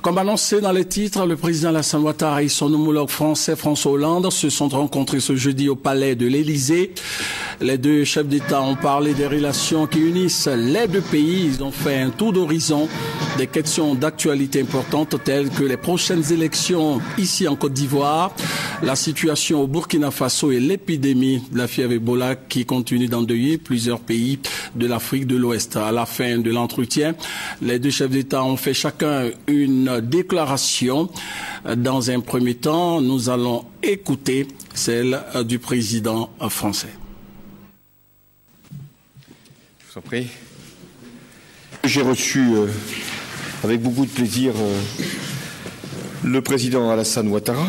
Comme annoncé dans les titres, le président Alassane Ouattara et son homologue français François Hollande se sont rencontrés ce jeudi au palais de l'Élysée. Les deux chefs d'État ont parlé des relations qui unissent les deux pays. Ils ont fait un tour d'horizon des questions d'actualité importantes telles que les prochaines élections ici en Côte d'Ivoire, la situation au Burkina Faso et l'épidémie de la fièvre Ebola qui continue d'endeuiller plusieurs pays de l'Afrique de l'Ouest. À la fin de l'entretien, les deux chefs d'État ont fait chacun une déclaration. Dans un premier temps, nous allons écouter celle du président français. Je vous en prie. J'ai reçu avec beaucoup de plaisir le président Alassane Ouattara.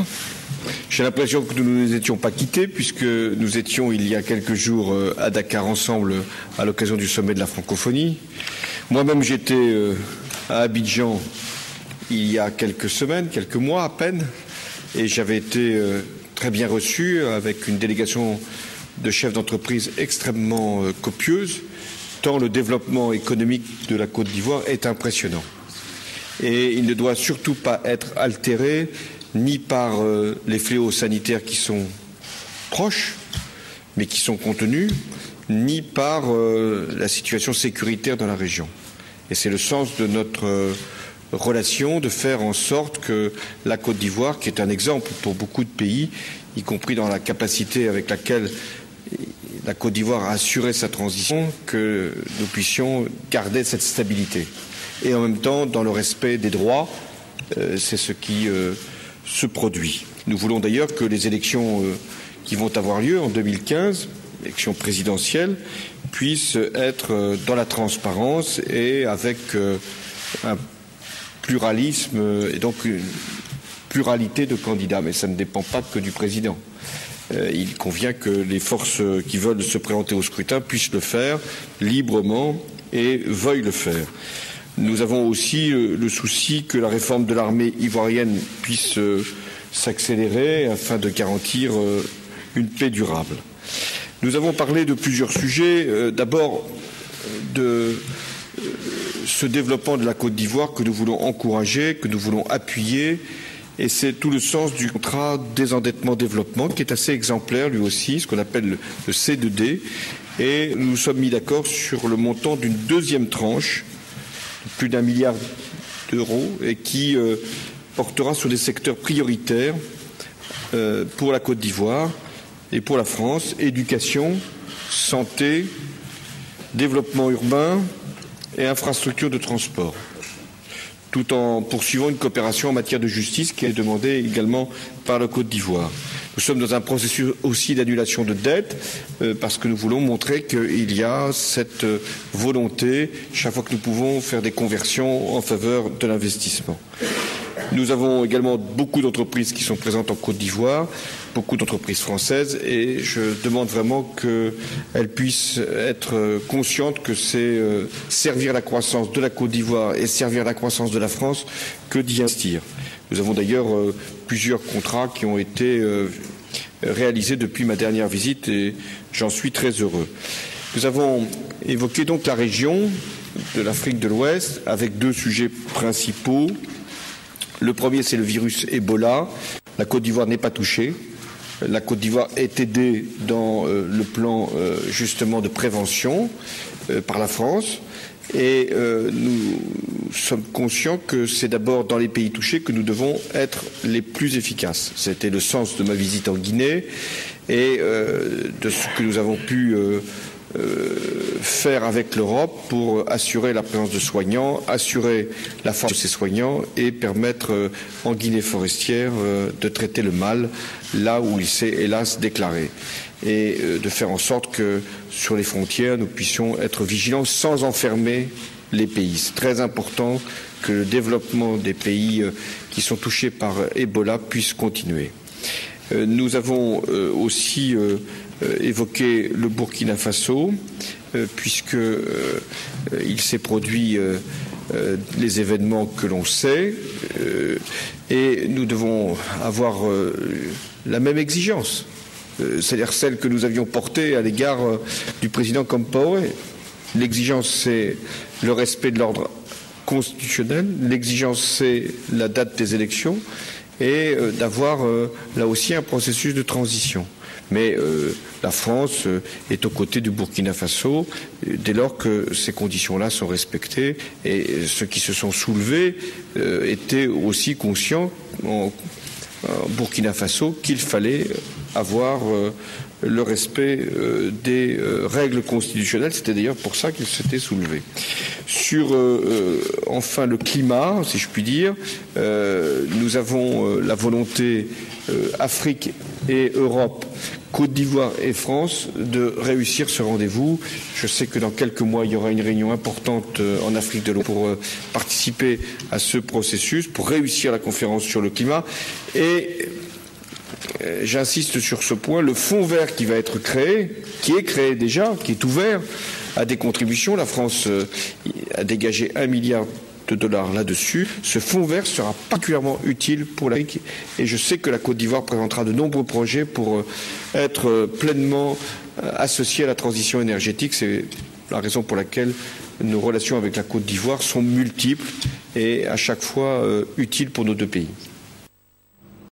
J'ai l'impression que nous ne nous étions pas quittés puisque nous étions il y a quelques jours à Dakar ensemble à l'occasion du sommet de la francophonie. Moi-même j'étais à Abidjan il y a quelques semaines, quelques mois à peine, et j'avais été très bien reçu avec une délégation de chefs d'entreprise extrêmement copieuse, tant le développement économique de la Côte d'Ivoire est impressionnant. Et il ne doit surtout pas être altéré ni par les fléaux sanitaires qui sont proches, mais qui sont contenus, ni par la situation sécuritaire dans la région. Et c'est le sens de notre relation, de faire en sorte que la Côte d'Ivoire, qui est un exemple pour beaucoup de pays, y compris dans la capacité avec laquelle la Côte d'Ivoire a assuré sa transition, que nous puissions garder cette stabilité. Et en même temps, dans le respect des droits, c'est ce qui se produit. Nous voulons d'ailleurs que les élections qui vont avoir lieu en 2015, élections présidentielles, puissent être dans la transparence et avec un pluralisme et donc une pluralité de candidats. Mais ça ne dépend pas que du président. Il convient que les forces qui veulent se présenter au scrutin puissent le faire librement et veuillent le faire. Nous avons aussi le souci que la réforme de l'armée ivoirienne puisse s'accélérer afin de garantir une paix durable. Nous avons parlé de plusieurs sujets. D'abord, de ce développement de la Côte d'Ivoire que nous voulons encourager, que nous voulons appuyer. Et c'est tout le sens du contrat désendettement-développement qui est assez exemplaire lui aussi, ce qu'on appelle le C2D. Et nous nous sommes mis d'accord sur le montant d'une deuxième tranche, plus d'1 milliard d'euros, et qui portera sur des secteurs prioritaires pour la Côte d'Ivoire et pour la France: éducation, santé, développement urbain et infrastructures de transport, tout en poursuivant une coopération en matière de justice qui est demandée également par la Côte d'Ivoire. Nous sommes dans un processus aussi d'annulation de dettes parce que nous voulons montrer qu'il y a cette volonté, chaque fois que nous pouvons, faire des conversions en faveur de l'investissement. Nous avons également beaucoup d'entreprises qui sont présentes en Côte d'Ivoire, beaucoup d'entreprises françaises, et je demande vraiment qu'elles puissent être conscientes que c'est servir la croissance de la Côte d'Ivoire et servir la croissance de la France que d'y investir. Nous avons d'ailleurs plusieurs contrats qui ont été réalisés depuis ma dernière visite et j'en suis très heureux. Nous avons évoqué donc la région de l'Afrique de l'Ouest avec deux sujets principaux. Le premier, c'est le virus Ebola. La Côte d'Ivoire n'est pas touchée. La Côte d'Ivoire est aidée dans le plan justement de prévention par la France. Et nous sommes conscients que c'est d'abord dans les pays touchés que nous devons être les plus efficaces. C'était le sens de ma visite en Guinée et de ce que nous avons pu faire avec l'Europe pour assurer la présence de soignants, assurer la force de ces soignants et permettre en Guinée forestière de traiter le mal là où il s'est hélas déclaré. Et de faire en sorte que sur les frontières, nous puissions être vigilants sans enfermer les pays. C'est très important que le développement des pays qui sont touchés par Ebola puisse continuer. Nous avons aussi évoqué le Burkina Faso, puisque il s'est produit les événements que l'on sait, et nous devons avoir la même exigence. C'est-à-dire celle que nous avions portée à l'égard du président Compaoré. L'exigence, c'est le respect de l'ordre constitutionnelle. L'exigence, c'est la date des élections et d'avoir là aussi un processus de transition. Mais la France est aux côtés du Burkina Faso dès lors que ces conditions-là sont respectées. Et ceux qui se sont soulevés étaient aussi conscients en Burkina Faso qu'il fallait avoir le respect des règles constitutionnelles. C'était d'ailleurs pour ça qu'ils s'étaient soulevés. Sur enfin le climat, si je puis dire, nous avons la volonté Afrique et Europe, Côte d'Ivoire et France de réussir ce rendez-vous. Je sais que dans quelques mois, il y aura une réunion importante en Afrique de l'Ouest pour participer à ce processus, pour réussir la conférence sur le climat. Et j'insiste sur ce point, le fonds vert qui va être créé, qui est créé déjà, qui est ouvert à des contributions. La France a dégagé 1 milliard de dollars là-dessus. Ce fonds vert sera particulièrement utile pour l'Afrique et je sais que la Côte d'Ivoire présentera de nombreux projets pour être pleinement associée à la transition énergétique. C'est la raison pour laquelle nos relations avec la Côte d'Ivoire sont multiples et à chaque fois utiles pour nos deux pays.